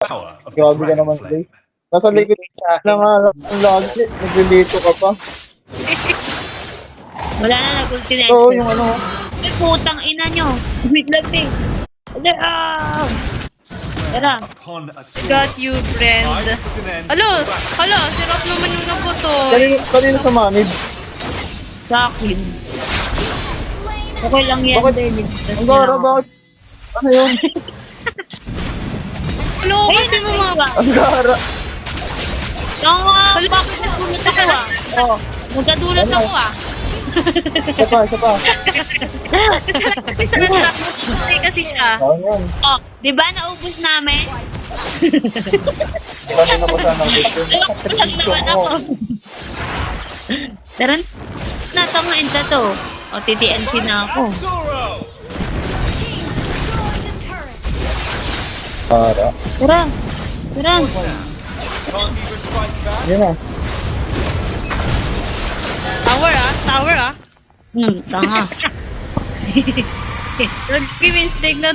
power of the Grabe ka dragon naman, flame. Clay. Nasa likod na nga, ang lagi. Naglilito ka pa. Wala na, nag-ulti na. Oo, yung ano. Ay, putang ina nyo. Wait lang eh. Tara. Upon a sword, Got you, friend. I put an end Alo, to the battle. hala, sirap naman yung nabuto. Kanino sa manid? Sa akin. Okay lang yan. Bakit? David. Ang gara, bakit? Ano yun? Alo, kasi mo mga... Ang gara. Bakit nagdulot ako ah? Oo. Magkadulot ako ah. Isa pa, isa pa. Kasi sa harap mo, kasi siya. Ano yun? Oh, di ba naubos namin? Kanino pa sana ang gusto? Walang naman ako. Tara na, tangain ka to. O, TTNP na ako. Zoro! Para. Tara. Tara. Can't even fight back. Yun na. Tower ah, tower ah. Tanga. Don't give mistake na